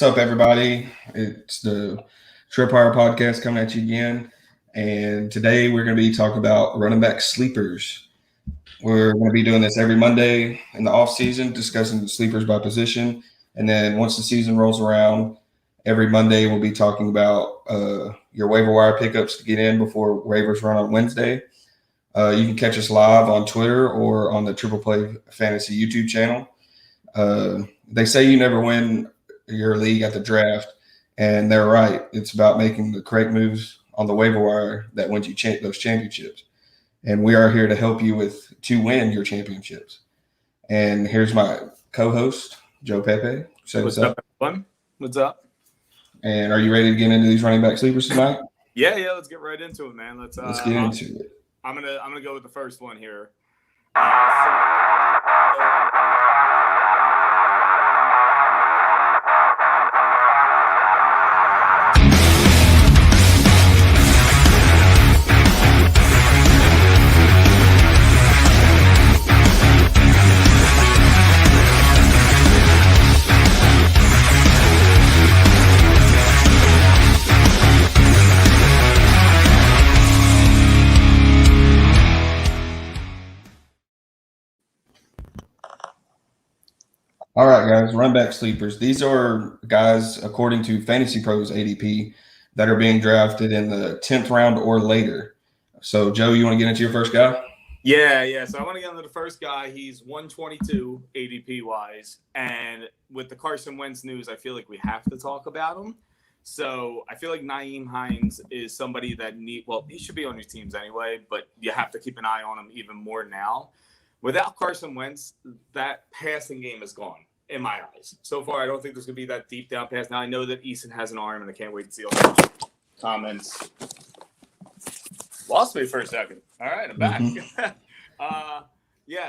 What's up, everybody? It's the Tripwire Podcast coming at you again. And today we're going to be talking about running back sleepers. We're going to be doing this every Monday in the off season, discussing the sleepers by position. And then once the season rolls around, every Monday we'll be talking about your waiver wire pickups to get in before waivers run on Wednesday. You can catch us live on Twitter or on the Triple Play Fantasy YouTube channel. They say you never win your league at the draft, and they're right. It's about making the correct moves on the waiver wire that wins you those championships. And we are here to help you to win your championships. And here's my co-host, Joe Pepe. Say what's up, everyone. What's up? And are you ready to get into these running back sleepers tonight? Yeah. Let's get right into it, man. Let's get into it. I'm gonna go with the first one here. All right, guys, run back sleepers. These are guys, according to Fantasy Pros ADP, that are being drafted in the 10th round or later. So, Joe, you want to get into your first guy? Yeah. So I want to get into the first guy. He's 122 ADP-wise. And with the Carson Wentz news, I feel like we have to talk about him. So I feel like Nyheim Hines is somebody that he should be on your teams anyway, but you have to keep an eye on him even more now. Without Carson Wentz, that passing game is gone in my eyes. So far, I don't think there's going to be that deep down pass. Now, I know that Eason has an arm, and I can't wait to see all those comments. Lost me for a second. All right, I'm back.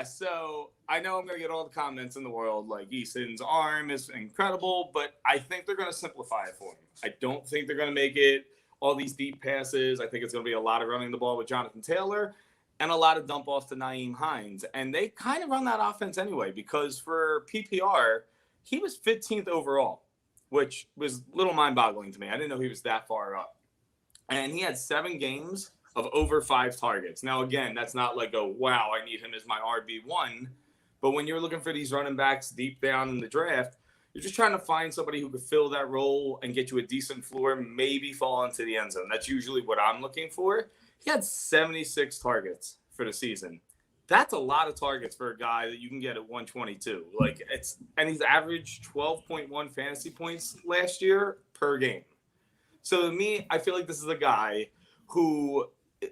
So I know I'm going to get all the comments in the world, like Eason's arm is incredible, but I think they're going to simplify it for him. I don't think they're going to make it all these deep passes. I think it's going to be a lot of running the ball with Jonathan Taylor and a lot of dump off to Nyheim Hines. And they kind of run that offense anyway, because for PPR, he was 15th overall, which was a little mind-boggling to me. I didn't know he was that far up. And he had 7 games of over 5 targets. Now, again, that's not like wow, I need him as my RB1. But when you're looking for these running backs deep down in the draft, you're just trying to find somebody who could fill that role and get you a decent floor, maybe fall into the end zone. That's usually what I'm looking for. He had 76 targets for the season. That's a lot of targets for a guy that you can get at 122. And he's averaged 12.1 fantasy points last year per game. So to me, I feel like this is a guy who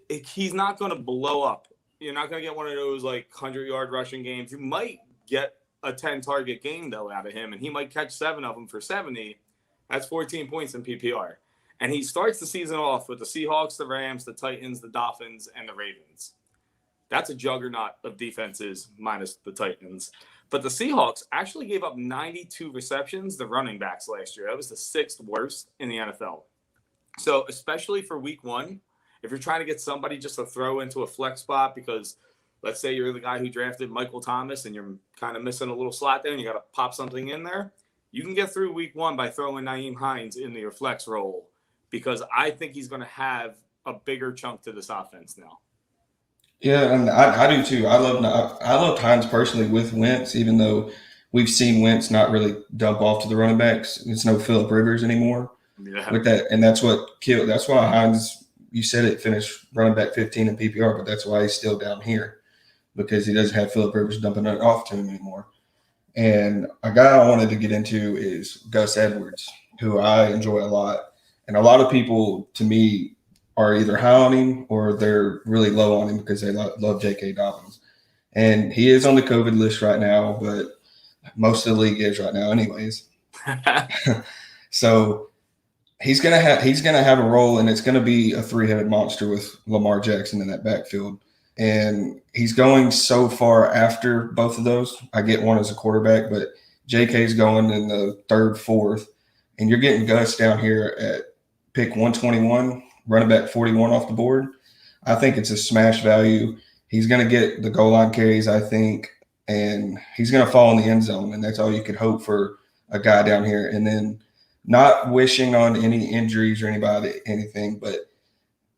he's not going to blow up. You're not going to get one of those 100-yard rushing games. You might get a 10-target game though out of him, and he might catch 7 of them for 70. That's 14 points in PPR. And he starts the season off with the Seahawks, the Rams, the Titans, the Dolphins, and the Ravens. That's a juggernaut of defenses minus the Titans. But the Seahawks actually gave up 92 receptions to running backs last year. That was the 6th worst in the NFL. So especially for week 1, if you're trying to get somebody just to throw into a flex spot, because let's say you're the guy who drafted Michael Thomas and you're kind of missing a little slot there and you got to pop something in there, you can get through week 1 by throwing Nyheim Hines into your flex role, because I think he's going to have a bigger chunk to this offense now. Yeah, and I do too. I love Hines personally with Wentz, even though we've seen Wentz not really dump off to the running backs. It's no Phillip Rivers anymore. Yeah. With that, and that's what killed. That's why Hines, you said it, finished running back 15 in PPR, but that's why he's still down here, because he doesn't have Phillip Rivers dumping it off to him anymore. And a guy I wanted to get into is Gus Edwards, who I enjoy a lot. And a lot of people, to me, are either high on him or they're really low on him because they love J.K. Dobbins. And he is on the COVID list right now, but most of the league is right now anyways. So he's gonna have a role, and it's gonna be a 3-headed monster with Lamar Jackson in that backfield. And he's going so far after both of those. I get one as a quarterback, but J.K.'s going in the 3rd, 4th, and you're getting Gus down here at pick 121, running back 41 off the board. I think it's a smash value. He's going to get the goal line carries, I think, and he's going to fall in the end zone, and that's all you could hope for a guy down here. And then Not wishing on any injuries or anything, but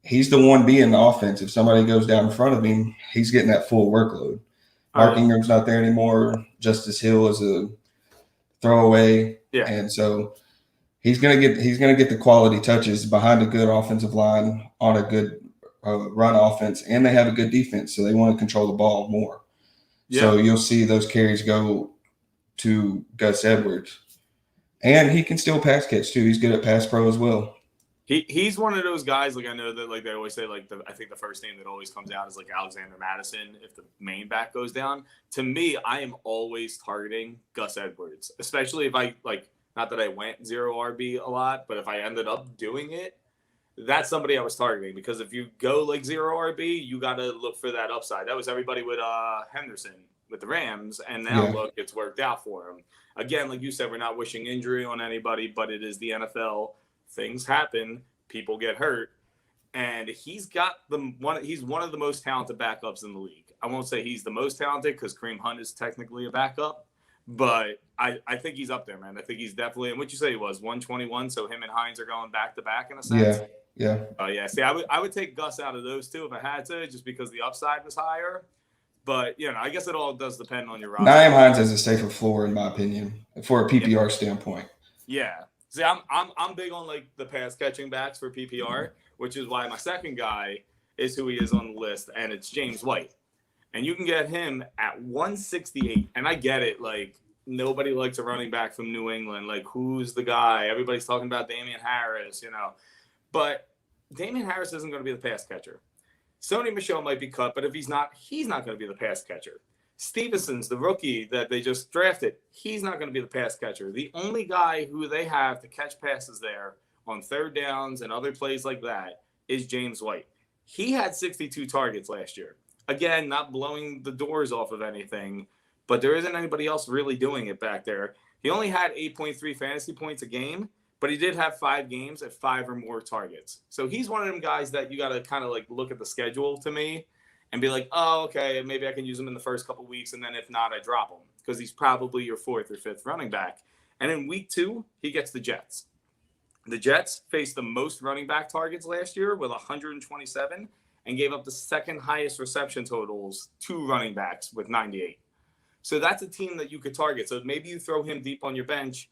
he's the one being the offense. If somebody goes down in front of him, he's getting that full workload. Oh Mark yeah, Ingram's not there anymore. Justice Hill is a throwaway, yeah. and so he's gonna get the quality touches behind a good offensive line on a good run offense, and they have a good defense, so they want to control the ball more. Yeah. So you'll see those carries go to Gus Edwards, and he can still pass catch too. He's good at pass pro as well. He's one of those guys, like I know that like they always say, like I think the first name that always comes out is like Alexander Madison if the main back goes down. To me, I am always targeting Gus Edwards, especially if I like, not that I went zero RB a lot, but if I ended up doing it, that's somebody I was targeting, because if you go like zero RB, you got to look for that upside. That was everybody with Henderson with the Rams, and now Yeah, look, it's worked out for him. Again, like you said, we're not wishing injury on anybody, but it is the NFL. Things happen, people get hurt, and he's got the one. He's one of the most talented backups in the league. I won't say he's the most talented because Kareem Hunt is technically a backup, but I think he's up there, man. I think he's definitely. And what you say he was 121, so him and Hines are going back to back in a sense. yeah, yeah. Oh yeah, see, I would take Gus out of those two if I had to, just because the upside was higher. But I guess it all does depend on your roster. Nyheim Hines has a safer floor, in my opinion, for a Yeah, PPR standpoint. yeah. See, I'm big on like the pass catching backs for PPR, which is why my second guy is who he is on the list, and it's James White. And you can get him at 168. And I get it, like nobody likes a running back from New England. Like, who's the guy? Everybody's talking about Damian Harris. But Damian Harris isn't going to be the pass catcher. Sony Michel might be cut, but if he's not going to be the pass catcher. Stevenson's the rookie that they just drafted. He's not going to be the pass catcher. The only guy who they have to catch passes there on third downs and other plays like that is James White. He had 62 targets last year. Again, not blowing the doors off of anything, but there isn't anybody else really doing it back there. He only had 8.3 fantasy points a game, but he did have 5 games at 5 or more targets. So he's one of them guys that you got to kind of like look at the schedule to me and be like, oh, okay, maybe I can use him in the first couple of weeks, and then if not, I drop him, because he's probably your 4th or 5th running back. And in week 2, he gets the Jets. The Jets faced the most running back targets last year with 127 and gave up the second highest reception totals to running backs with 98. So that's a team that you could target. So maybe you throw him deep on your bench,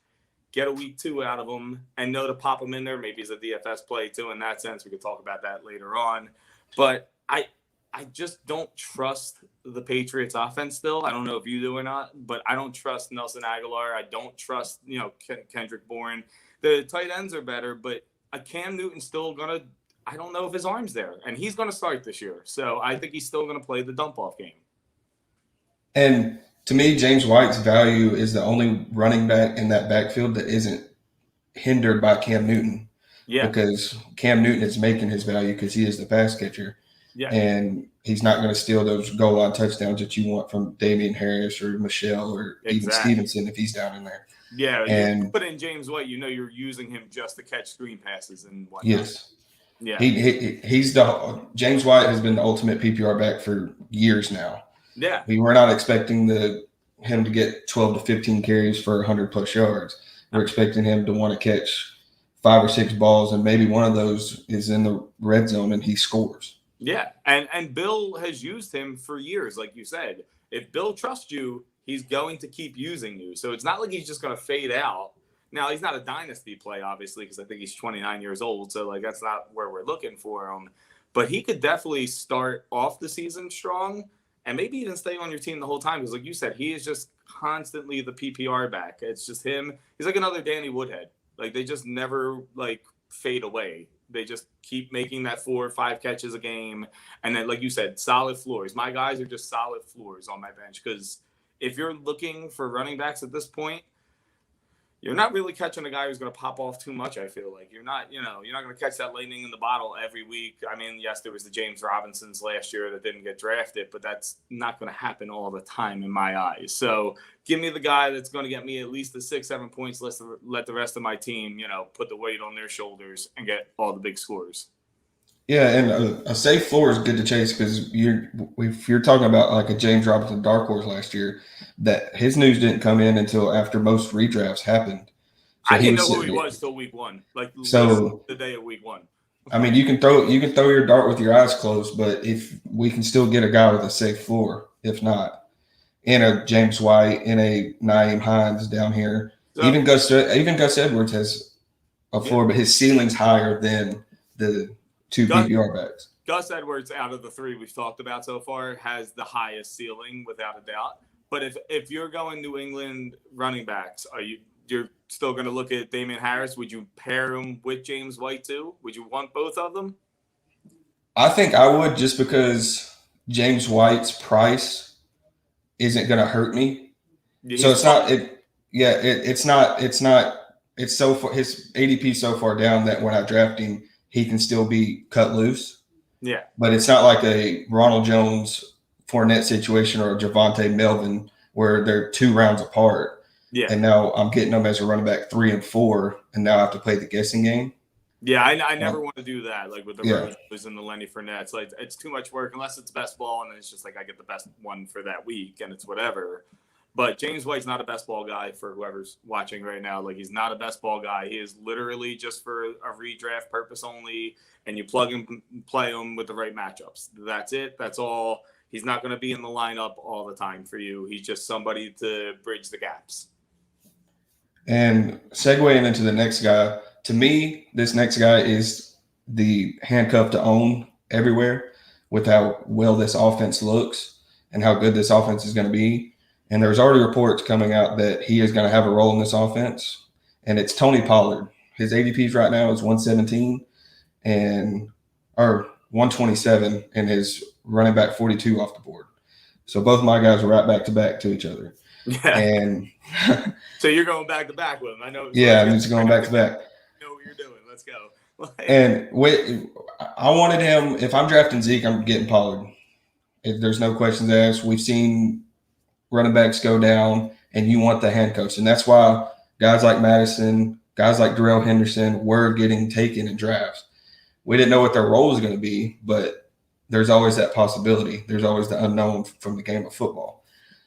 get a week 2 out of him, and know to pop him in there. Maybe he's a DFS play too in that sense. We could talk about that later on. But I just don't trust the Patriots offense still. I don't know if you do or not, but I don't trust Nelson Aguilar. I don't trust, Kendrick Bourne. The tight ends are better, but a Cam Newton's still going to, I don't know if his arm's there, and he's going to start this year. So I think he's still going to play the dump-off game. And to me, James White's value is the only running back in that backfield that isn't hindered by Cam Newton. Yeah. Because Cam Newton is making his value because he is the pass catcher. Yeah. And he's not going to steal those goal line touchdowns that you want from Damian Harris or Michelle or even Stevenson if he's down in there. Yeah, and you put in James White, you're using him just to catch screen passes and whatnot. Yes. Yeah. He's James White has been the ultimate PPR back for years now. Yeah. We were not expecting him to get 12 to 15 carries for 100 plus yards. We're expecting him to want to catch 5 or 6 balls, and maybe one of those is in the red zone and he scores. Yeah, and Bill has used him for years, like you said. If Bill trusts you, he's going to keep using you. So it's not like he's just going to fade out. Now, he's not a dynasty play, obviously, because I think he's 29 years old. So, like, that's not where we're looking for him. But he could definitely start off the season strong and maybe even stay on your team the whole time. Because, like you said, he is just constantly the PPR back. It's just him. He's like another Danny Woodhead. Like, they just never, like, fade away. They just keep making that 4 or 5 catches a game. And then, like you said, solid floors. My guys are just solid floors on my bench, because if you're looking for running backs at this point, you're not really catching a guy who's going to pop off too much. I feel like you're not going to catch that lightning in the bottle every week. I mean, yes, there was the James Robinsons last year that didn't get drafted, but that's not going to happen all the time in my eyes. So give me the guy that's going to get me at least the 6-7 points. Let the rest of my team, put the weight on their shoulders and get all the big scores. Yeah, and a safe floor is good to chase, because if you're talking about like a James Robinson dark horse last year, that his news didn't come in until after most redrafts happened. So I he didn't was know who he sitting. was till week 1. Like literally So the day of week 1. I mean, you can throw your dart with your eyes closed, but if we can still get a guy with a safe floor, if not, in a James White, in a Naeem Hines down here, So even Gus Edwards has a yeah, floor, but his ceiling's higher than the two Gus, PPR backs. Gus Edwards, out of the 3 we've talked about so far, has the highest ceiling without a doubt. But if you're going New England running backs, you're still going to look at Damian Harris? Would you pair him with James White too? Would you want both of them? I think I would, just because James White's price isn't going to hurt me. Yeah, So he's it's not fun. it. Yeah, it's not. It's so far, his ADP so far down that when I draft him, he can still be cut loose. Yeah. But it's not like a Ronald Jones Fournette situation or a Javante Melvin where they're 2 rounds apart. Yeah. And now I'm getting them as a running back 3 and 4, and now I have to play the guessing game. Yeah, I never want to do that, like with the Yeah. Roses and the Lenny Fournettes. Like it's too much work unless it's best ball, and it's just like I get the best one for that week, and it's whatever. But James White's not a best ball guy for whoever's watching right now. Like he's not a best ball guy. He is literally just for a redraft purpose only, and you plug him, play him with the right matchups. That's it. That's all. He's not going to be in the lineup all the time for you. He's just somebody to bridge the gaps. And segueing into the next guy, to me, this next guy is the handcuff to own everywhere with how well this offense looks and how good this offense is going to be. And there's already reports coming out that he is going to have a role in this offense. And it's Tony Pollard. His ADPs right now is 117 or 127, and his running back 42 off the board. So both my guys are right back to back to each other. Yeah. And so you're going back to back with him. I know. Yeah, I'm just going back to back. You know what you're doing. Let's go. And I wanted him. If I'm drafting Zeke, I'm getting Pollard. There's no questions asked. We've seen running backs go down, and you want the handcuffs, and that's why guys like Madison, guys like Darrell Henderson were getting taken in drafts. We didn't know what their role was going to be, but there's always that possibility. There's always the unknown from the game of football.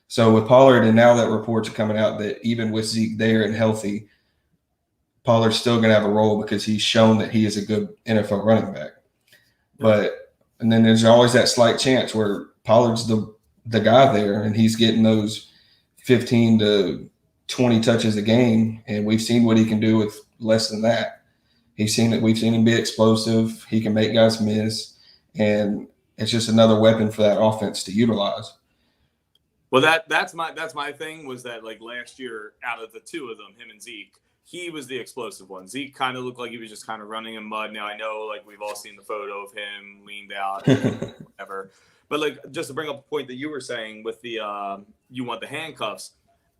So with Pollard, and now that reports are coming out that even with Zeke there and healthy, Pollard's still going to have a role because he's shown that he is a good NFL running back. And then there's always that slight chance where Pollard's the guy there, and he's getting those 15 to 20 touches a game, and we've seen what he can do with less than that. We've seen him be explosive. He can make guys miss, and it's just another weapon for that offense to utilize. Well, that's my thing was that like last year, out of the 2 of them, him and Zeke, he was the explosive one. Zeke kind of looked like he was just kind of running in mud. Now I know like we've all seen the photo of him leaned out, whatever. But like just to bring up a point that you were saying with the you want the handcuffs.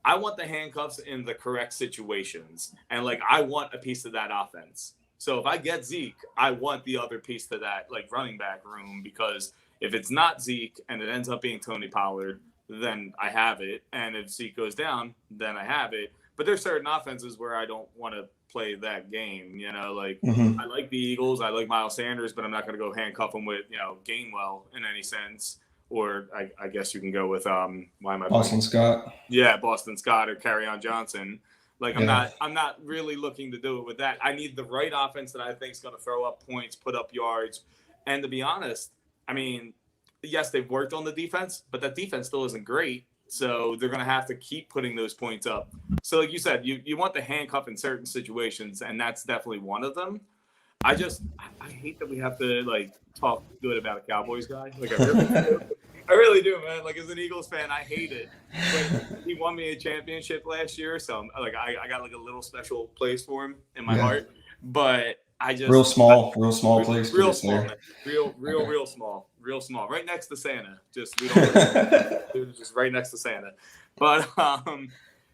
I want the handcuffs in the correct situations, and like I want a piece of that offense. So if I get Zeke, I want the other piece to that like running back room, because if it's not Zeke and it ends up being Tony Pollard, then I have it. And if Zeke goes down, then I have it. But there's certain offenses where I don't want to play that game. You know, like I like the Eagles, I like Miles Sanders, but I'm not going to go handcuff him with Gainwell in any sense. Or I guess you can go with Boston Scott. Yeah, Boston Scott or Kerryon Johnson. Like I'm not really looking to do it with that. I need the right offense that I think is going to throw up points, put up yards, and to be honest, I mean, yes, they've worked on the defense, but that defense still isn't great. So they're going to have to keep putting those points up. So like you said, you want the handcuff in certain situations, and that's definitely one of them. I hate that we have to like talk good about a Cowboys guy. Like I really do. I really do, man. Like as an Eagles fan, I hate it. But he won me a championship last year, so like I got like a little special place for him in my heart. But I just real small place. Real small, man. Real small. Right next to Santa. Just we don't just right next to Santa. But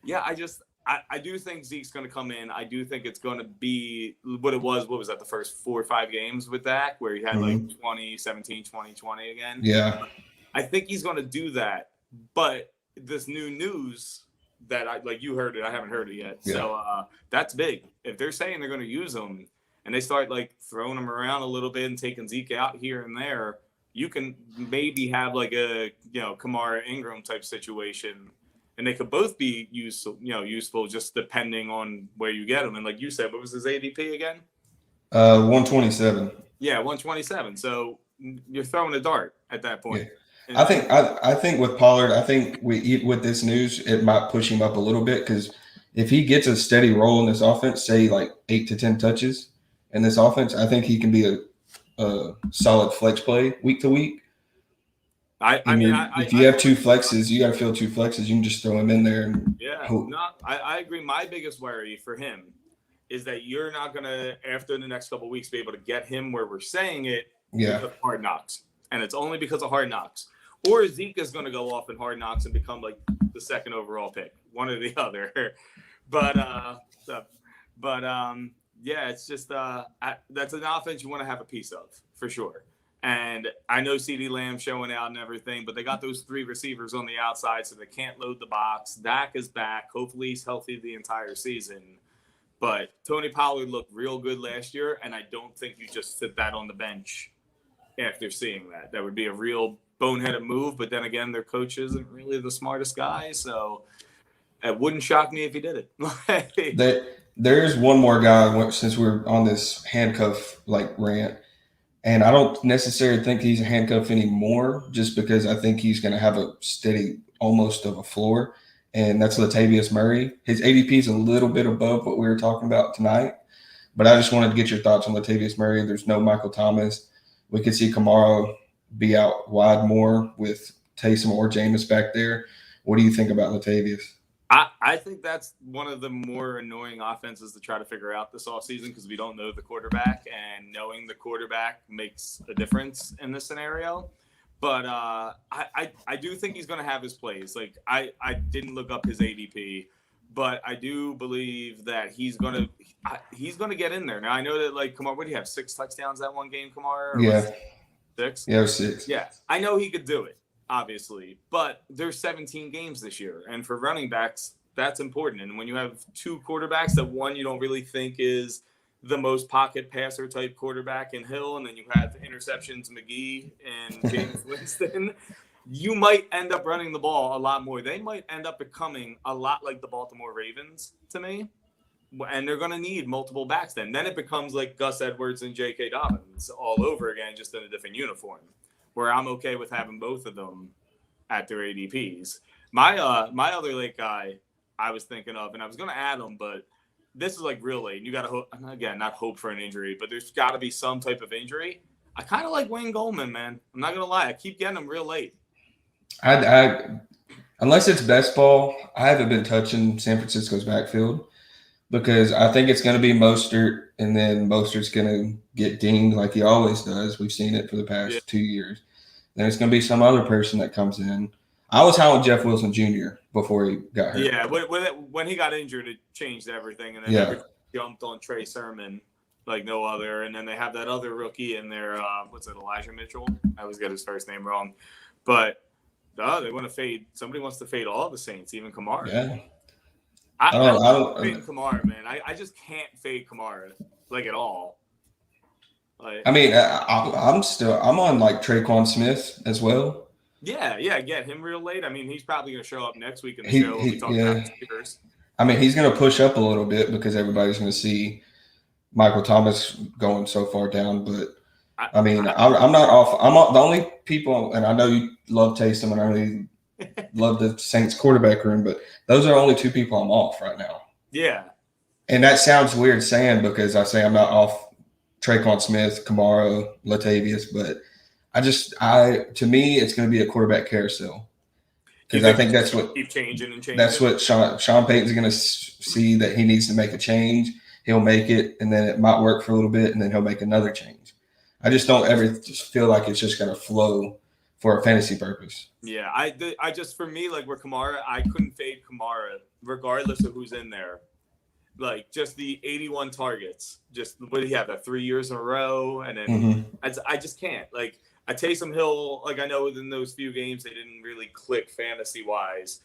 yeah, I do think Zeke's going to come in. I do think it's going to be what it was. What was that? The first 4 or 5 games with Dak, where he had like 20, 17, 20, 20 again. Yeah. I think he's going to do that. But this new news that like you heard it, I haven't heard it yet. Yeah. So that's big. If they're saying they're going to use him and they start like throwing him around a little bit and taking Zeke out here and there, you can maybe have like a Kamara Ingram type situation and they could both be useful just depending on where you get them. And like you said, what was his ADP again? 127. Yeah, 127. So you're throwing a dart at that Yeah. point. I think I think with Pollard, I think with this news, it might push him up a little bit because if he gets a steady role in this offense, say like 8 to 10 touches in this offense, I think he can be a solid flex play week to week. If you have two flexes, you got to fill two flexes. You can just throw him in there and hope. I agree. My biggest worry for him is that you're not gonna, after the next couple of weeks, be able to get him where we're saying it because of Hard Knocks, and it's only because of Hard Knocks. Or Zeke is going to go off in Hard Knocks and become like the second overall pick, one or the other. Yeah, it's just that's an offense you want to have a piece of for sure. And I know CeeDee Lamb showing out and everything, but they got those 3 receivers on the outside, so they can't load the box. Dak is back. Hopefully he's healthy the entire season. But Tony Pollard looked real good last year, and I don't think you just sit that on the bench after seeing that. That would be a real boneheaded move, but then again, their coach isn't really the smartest guy, so it wouldn't shock me if he did it. There's one more guy, since we're on this handcuff rant, and I don't necessarily think he's a handcuff anymore, just because I think he's going to have a steady, almost of a floor, and that's Latavius Murray. His ADP is a little bit above what we were talking about tonight, but I just wanted to get your thoughts on Latavius Murray. There's no Michael Thomas. We could see Kamara be out wide more with Taysom or Jameis back there. What do you think about Latavius? I think that's one of the more annoying offenses to try to figure out this offseason because we don't know the quarterback, and knowing the quarterback makes a difference in this scenario. But I do think he's going to have his plays. Like I didn't look up his ADP, but I do believe that he's going to get in there. Now I know that Kamara, what do you have, 6 touchdowns that one game, Kamara? Yeah. 6? Yeah, 6. Yeah, I know he could do it, obviously, but there's 17 games this year, and for running backs, that's important. And when you have 2 quarterbacks, that one you don't really think is the most pocket passer type quarterback in Hill, and then you have interceptions McGee and James Winston, you might end up running the ball a lot more. They might end up becoming a lot like the Baltimore Ravens to me. And they're going to need multiple backs then. Then it becomes like Gus Edwards and J.K. Dobbins all over again, just in a different uniform, where I'm okay with having both of them at their ADPs. My other late guy I was thinking of, and I was going to add him, but this is real late. You got to, again, not hope for an injury, but there's got to be some type of injury. I kind of like Wayne Goldman, man. I'm not going to lie. I keep getting him real late. Unless it's best ball, I haven't been touching San Francisco's backfield, because I think it's going to be Mostert, and then Mostert's going to get dinged like he always does. We've seen it for the past 2 years. Then it's going to be some other person that comes in. I was high on Jeff Wilson Jr. before he got hurt. Yeah, when he got injured, it changed everything. And then everyone jumped on Trey Sermon like no other. And then they have that other rookie in there, Elijah Mitchell? I always get his first name wrong. But they want to fade. Somebody wants to fade all the Saints, even Kamara. Yeah. I don't fade Kamara, man. I just can't fade Kamara at all. I'm on Traquan Smith as well. Yeah, get him real late. I mean, he's probably going to show up next week in the show. We'll be talking about receivers. I mean, he's going to push up a little bit because everybody's going to see Michael Thomas going so far down. But I'm not off. The only people, and I know you love Taysom, and I know you love the Saints quarterback room, but those are the only 2 people I'm off right now. Yeah. And that sounds weird saying, because I say I'm not off Traquan Smith, Kamara, Latavius, but to me, it's going to be a quarterback carousel, because I think that's what keep changing and changing. That's what Sean Payton's going to see, that he needs to make a change. He'll make it, and then it might work for a little bit, and then he'll make another change. I just don't ever just feel like it's just going to flow for a fantasy purpose. Yeah, I just, for me, where Kamara, I couldn't fade Kamara regardless of who's in there. Just the 81 targets, just what do you have, that 3 years in a row, and then I just can't. Taysom Hill, I know in those few games they didn't really click fantasy wise,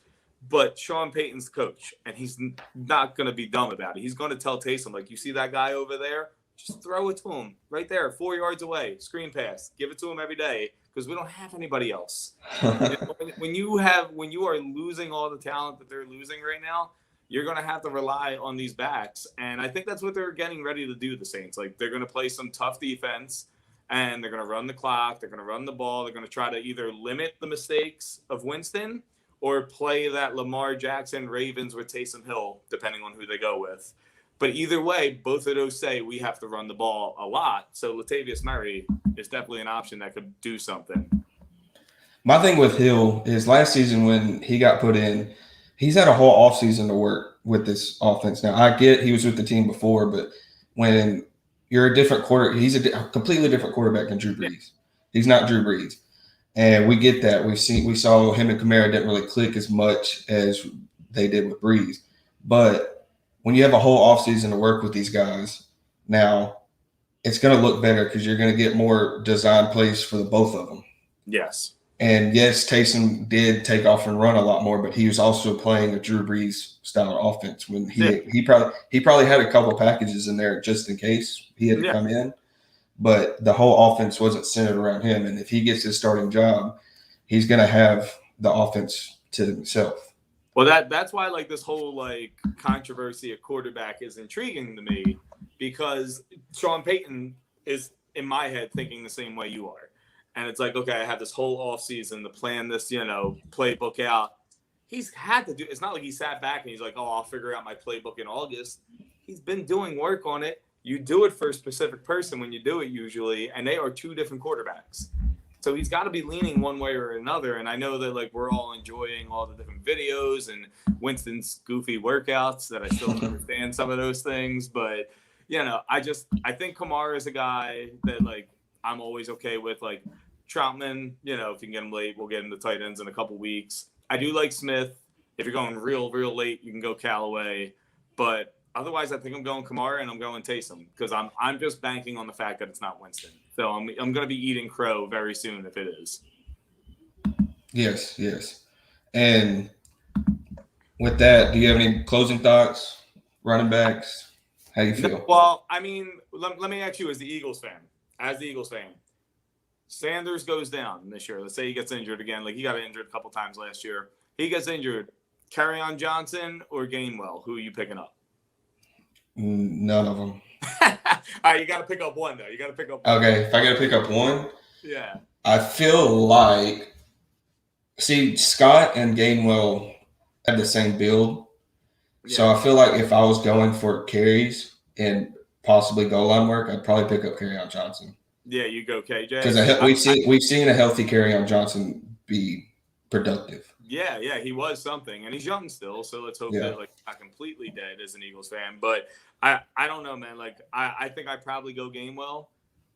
but Sean Payton's coach, and he's not going to be dumb about it. He's going to tell Taysom, you see that guy over there? just throw it to him right there, 4 yards away, screen pass, give it to him every day because we don't have anybody else. When you are losing all the talent that they're losing right now, you're going to have to rely on these backs. And I think that's what they're getting ready to do, the Saints. Like, they're going to play some tough defense, and they're going to run the clock. They're going to run the ball. They're going to try to either limit the mistakes of Winston or play that Lamar Jackson Ravens with Taysom Hill, depending on who they go with. But either way, both of those say we have to run the ball a lot. So Latavius Murray is definitely an option that could do something. My thing with Hill is last season when he got put in, he's had a whole offseason to work with this offense. Now, I get he was with the team before, but when you're a different he's a completely different quarterback than Drew Brees. Yeah. He's not Drew Brees. And we get that. We saw him and Kamara didn't really click as much as they did with Brees. But when you have a whole offseason to work with these guys, now it's going to look better because you're going to get more design plays for the both of them. Yes. And yes, Taysom did take off and run a lot more, but he was also playing a Drew Brees style offense when he probably had a couple packages in there just in case he had to come in. But the whole offense wasn't centered around him. And if he gets his starting job, he's going to have the offense to himself. Well, that's why like this whole like controversy at quarterback is intriguing to me, because Sean Payton is in my head thinking the same way you are. And it's like, okay, I have this whole offseason to plan this, playbook out. He's had to do – it's not like he sat back and he's like, oh, I'll figure out my playbook in August. He's been doing work on it. You do it for a specific person when you do it usually, and they are two different quarterbacks. So he's got to be leaning one way or another. And I know that, like, we're all enjoying all the different videos and Winston's goofy workouts that I still don't understand some of those things. But, I think Kamara is a guy that, like, I'm always okay with. Like, Troutman, if you can get him late, we'll get him to tight ends in a couple weeks. I do like Smith. If you're going real, real late, you can go Callaway. But otherwise, I think I'm going Kamara and I'm going Taysom because I'm just banking on the fact that it's not Winston. So I'm going to be eating crow very soon if it is. Yes. And with that, do you have any closing thoughts? Running backs? How do you feel? Well, I mean, let me ask you as the Eagles fan. Sanders goes down this year. Let's say he gets injured again. Like, he got injured a couple times last year. He gets injured. Kerryon Johnson or Gainwell? Who are you picking up? None of them. All right, you got to pick up one, though. Okay, if I got to pick up one, yeah. I feel like, Scott and Gainwell have the same build. Yeah. So I feel like if I was going for carries and possibly goal line work, I'd probably pick up Kerryon Johnson. Yeah, you go KJ. Because we've seen a healthy Kerryon Johnson be productive. Yeah, he was something, and he's young still. So let's hope that not completely dead as an Eagles fan. But I don't know, man. Like I think I probably go Gainwell,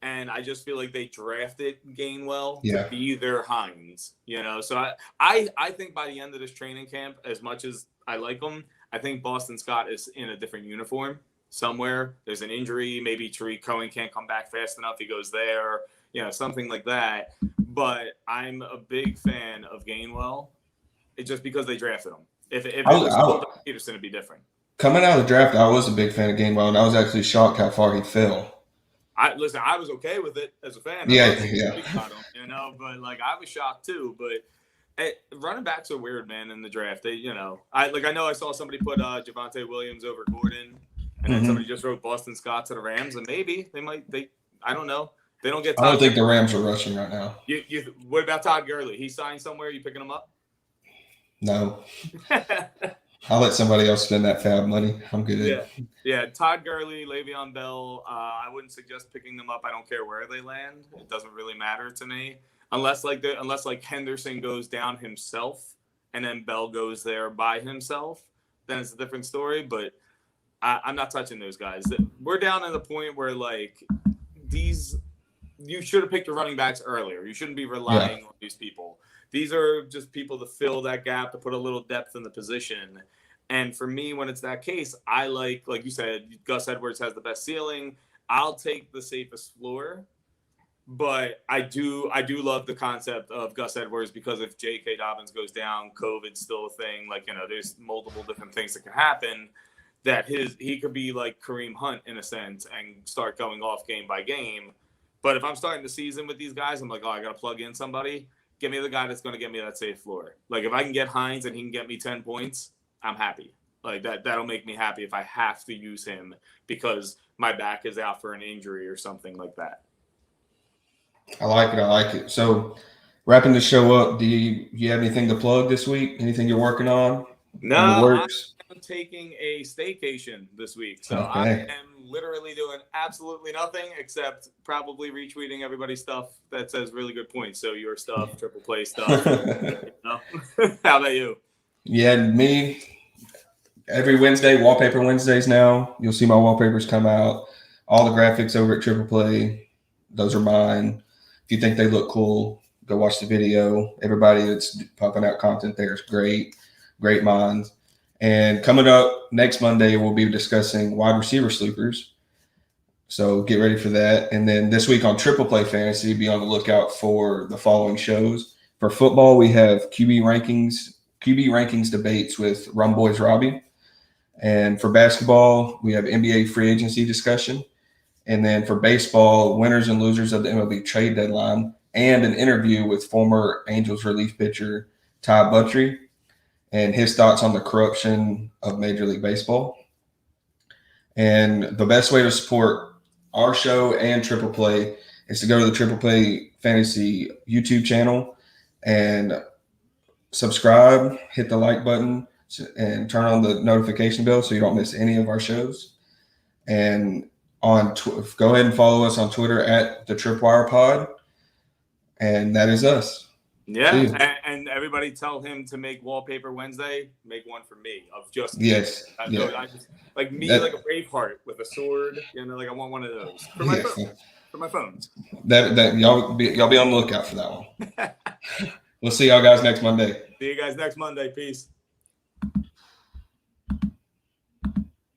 and I just feel like they drafted Gainwell to be their Hines. So I think by the end of this training camp, as much as I like him, I think Boston Scott is in a different uniform. Somewhere there's an injury, maybe Tariq Cohen can't come back fast enough, he goes there, something like that. But I'm a big fan of Gainwell. It's just because they drafted him. If it was Peterson, it'd be different. Coming out of the draft, I was a big fan of Gainwell, and I was actually shocked how far he fell. I was okay with it as a fan. Yeah. But like I was shocked too. But running backs are weird, man. In the draft, I know I saw somebody put Javonte Williams over Gordon. And then somebody just wrote Boston Scott to the Rams, and maybe I don't know. They don't get Todd. I don't think the Rams are rushing right now. What about Todd Gurley? He signed somewhere. You picking him up? No. I'll let somebody else spend that fab money. I'm good. Yeah. Todd Gurley, Le'Veon Bell. I wouldn't suggest picking them up. I don't care where they land. It doesn't really matter to me, unless Henderson goes down himself, and then Bell goes there by himself. Then it's a different story. But I'm not touching those guys. We're down to the point where, like, you should have picked your running backs earlier. You shouldn't be relying on these people. These are just people to fill that gap, to put a little depth in the position. And for me, when it's that case, I like you said, Gus Edwards has the best ceiling. I'll take the safest floor. But I do love the concept of Gus Edwards, because if J.K. Dobbins goes down, COVID's still a thing. Like, there's multiple different things that can happen. that he could be like Kareem Hunt in a sense and start going off game by game. But if I'm starting the season with these guys, I'm like, oh, I got to plug in somebody. Give me the guy that's going to get me that safe floor. Like if I can get Hines and he can get me 10 points, I'm happy. Like that'll make me happy if I have to use him because my back is out for an injury or something like that. I like it. I like it. So, wrapping the show up, do you have anything to plug this week? Anything you're working on? No, In the works? I'm taking a staycation this week. So I Okay. am literally doing absolutely nothing except probably retweeting everybody's stuff that says really good points. So your stuff, triple play stuff. You know? How about you? Yeah, me. Every Wednesday, Wallpaper Wednesdays now. You'll see my wallpapers come out. All the graphics over at Triple Play, those are mine. If you think they look cool, go watch the video. Everybody that's pumping out content there is great. Great minds. And coming up next Monday, we'll be discussing wide receiver sleepers. So get ready for that. And then this week on Triple Play Fantasy, be on the lookout for the following shows. For football, we have QB rankings debates with Rum Boys Robbie. And for basketball, we have NBA free agency discussion. And then for baseball, winners and losers of the MLB trade deadline and an interview with former Angels relief pitcher Ty Buttrey and his thoughts on the corruption of Major League Baseball. And the best way to support our show and Triple Play is to go to the Triple Play Fantasy YouTube channel and subscribe, hit the like button, and turn on the notification bell so you don't miss any of our shows. And go ahead and follow us on Twitter at the Tripwire Pod. And that is us. Yeah, and everybody tell him to make Wallpaper Wednesday. Make one for me of just yes, I just, like me, like a Braveheart with a sword. You know, like I want one of those for my phone. For my phone. That y'all be on the lookout for that one. We'll see y'all guys next Monday. See you guys next Monday. Peace.